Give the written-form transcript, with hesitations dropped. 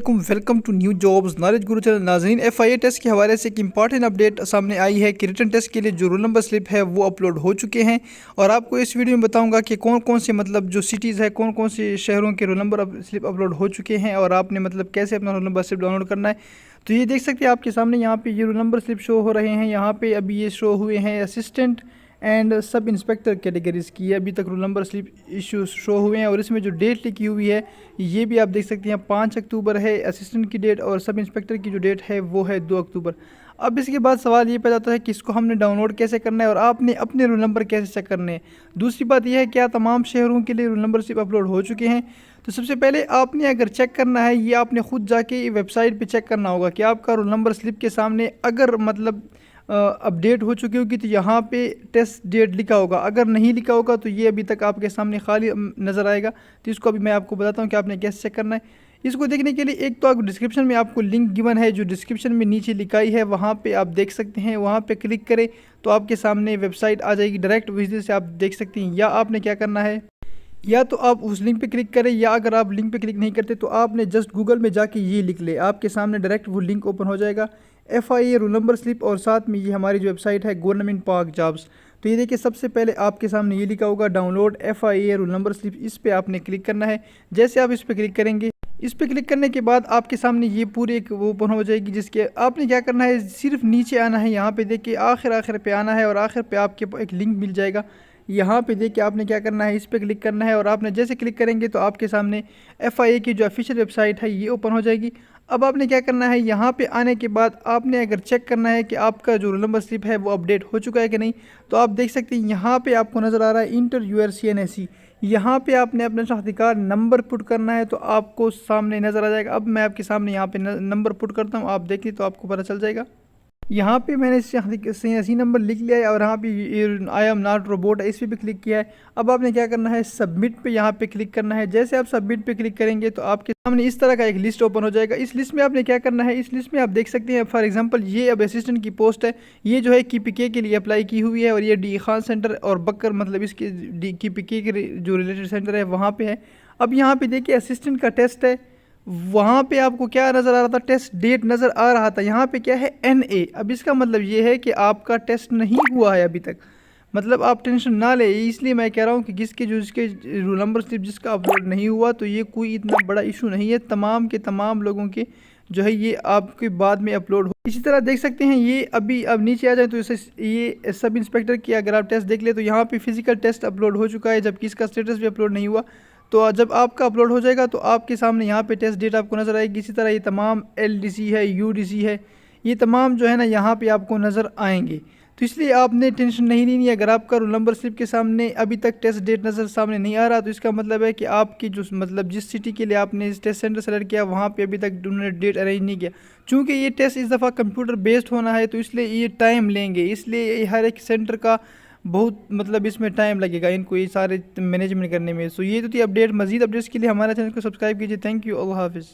वालेकुम, welcome to new jobs knowledge guru channel. नाज़रीन, FIA test के हवाले से एक इंपॉर्टेंट अपडेट सामने आई है कि रिटन टेस्ट के लिए जो रोल नंबर स्लिप है वो अपलोड हो चुके हैं। और आपको इस वीडियो में बताऊंगा कि कौन कौन से जो सिटीज़ है, कौन कौन से शहरों के रोल नंबर स्लिप अपलोड हो चुके हैं और आपने कैसे अपना रोल नंबर स्लिप डाउनलोड करना है। तो ये देख सकते हैं आपके सामने, यहाँ पे ये रोल नंबर स्लिप शो हो रहे हैं। यहाँ पे अभी ये शो हुए हैं assistant and sub inspector categories की। अभी तक roll number slip issue show हुए हैं और इसमें जो डेट लिखी हुई है ये भी आप देख सकते हैं 5 अक्टूबर है असिस्टेंट की डेट, और सब इंस्पेक्टर की जो डेट है वो है 2 अक्टूबर। अब इसके बाद सवाल ये पैदा होता है कि इसको हमने डाउनलोड कैसे करना है और आपने अपने रोल नंबर कैसे चेक करने हैं। दूसरी बात यह है क्या तमाम शहरों के लिए रोल नंबर स्लिप अपलोड हो चुके हैं। तो सबसे पहले आपने अगर चेक करना है, ये आपने खुद जाके वेबसाइट पे चेक करना होगा कि आपका रोल नंबर स्लिप के सामने अगर अपडेट हो चुकी होगी तो यहाँ पे टेस्ट डेट लिखा होगा। अगर नहीं लिखा होगा तो ये अभी तक आपके सामने खाली नज़र आएगा। तो इसको अभी मैं आपको बताता हूँ कि आपने कैसे चेक करना है। इसको देखने के लिए एक तो आपको डिस्क्रिप्शन में आपको लिंक गिवन है, जो डिस्क्रिप्शन में नीचे लिखाई है वहाँ पे आप देख सकते हैं। वहाँ पे क्लिक करें तो आपके सामने वेबसाइट आ जाएगी, डायरेक्ट विजिट से आप देख सकते हैं। या आपने क्या करना है, या तो आप उस लिंक पे क्लिक करें, या अगर आप लिंक पे क्लिक नहीं करते तो आपने जस्ट गूगल में जाके ये लिख ले, आपके सामने डायरेक्ट वो लिंक ओपन हो जाएगा, FIA रोल नंबर स्लिप, और साथ में ये हमारी जो वेबसाइट है गवर्नमेंट पाक जॉब्स। तो ये देखिए सबसे पहले आपके सामने ये लिखा होगा download FIA roll number slip. इस पर आपने क्लिक करना है। जैसे आप इस पर क्लिक करेंगे, इस पर क्लिक करने के बाद आपके सामने ये पूरी एक वो ओपन हो जाएगी, जिसके आपने क्या करना है, सिर्फ नीचे आना है। यहाँ पे देखिए आखिर पे आना है और आखिर पे आपके एक लिंक मिल जाएगा। यहाँ पे देखिए आपने क्या करना है, इस पर क्लिक करना है और आपने जैसे क्लिक करेंगे तो आपके सामने FIA की जो ऑफिशियल वेबसाइट है ये ओपन हो जाएगी। अब आपने क्या करना है, यहाँ पे आने के बाद आपने अगर चेक करना है कि आपका जो रोल नंबर स्लिप है वो अपडेट हो चुका है कि नहीं, तो आप देख सकते हैं यहाँ पे आपको नज़र आ रहा है इंटर यूर CNSE। यहाँ पे आपने अपना शनाख्ती कार्ड नंबर पुट करना है तो आपको सामने नज़र आ जाएगा। अब मैं आपके सामने यहाँ पे नंबर पुट करता हूँ, आप देखिए तो आपको पता चल जाएगा। यहाँ पे मैंने CNSE नंबर लिख लिया है और यहाँ पे आई एम नॉट रोबोट है, इस पर भी क्लिक किया है। अब आपने क्या करना है, सबमिट पे यहाँ पे क्लिक करना है। जैसे आप सबमिट पे क्लिक करेंगे तो आपके सामने इस तरह का एक लिस्ट ओपन हो जाएगा। इस लिस्ट में आपने क्या करना है, इस लिस्ट में आप देख सकते हैं फॉर एग्जांपल ये अब असिस्टेंट की पोस्ट है, ये जो है KPK के लिए अप्लाई की हुई है और ये डी खान सेंटर और बकर इसके KPK के जो रिलेटेड सेंटर है वहाँ पर है। अब यहाँ पर देखिए असिस्टेंट का टेस्ट है, वहाँ पे आपको क्या नज़र आ रहा था, टेस्ट डेट नज़र आ रहा था। यहाँ पे क्या है, NA। अब इसका मतलब ये है कि आपका टेस्ट नहीं हुआ है अभी तक। आप टेंशन ना ले, इसलिए मैं कह रहा हूँ कि जिसके रोल नंबर स्लिप जिसका अपलोड नहीं हुआ तो ये कोई इतना बड़ा इशू नहीं है। तमाम के तमाम लोगों के जो है ये आपके बाद में अपलोड हो। इसी तरह देख सकते हैं ये अभी अब नीचे आ जाए तो ये सब इंस्पेक्टर की अगर आप टेस्ट देख ले तो यहाँ पे फिजिकल टेस्ट अपलोड हो चुका है, जबकि इसका स्टेटस भी अपलोड नहीं हुआ। तो जब आपका अपलोड हो जाएगा तो आपके सामने यहाँ पे टेस्ट डेट आपको नज़र आएगी। इसी तरह ये तमाम LDC है, UDC है, ये तमाम जो है ना यहाँ पे आपको नज़र आएंगे। तो इसलिए आपने टेंशन नहीं लेनी है। अगर आपका रोल नंबर स्लिप के सामने अभी तक टेस्ट डेट नज़र सामने नहीं आ रहा तो इसका मतलब है कि आपकी जो जिस सिटी के लिए आपने इस टेस्ट सेंटर सेलेक्ट किया वहाँ पे अभी तक उन्होंने डेट अरेंज नहीं किया। चूँकि ये टेस्ट इस दफ़ा कंप्यूटर बेस्ड होना है तो इसलिए ये टाइम लेंगे, इसलिए हर एक सेंटर का बहुत इसमें टाइम लगेगा इनको ये सारे मैनेजमेंट करने में। सो ये तो थी अपडेट। मज़ीद अपडेट्स के लिए हमारे चैनल को सब्सक्राइब कीजिए। थैंक यू, अल्लाह हाफिज़।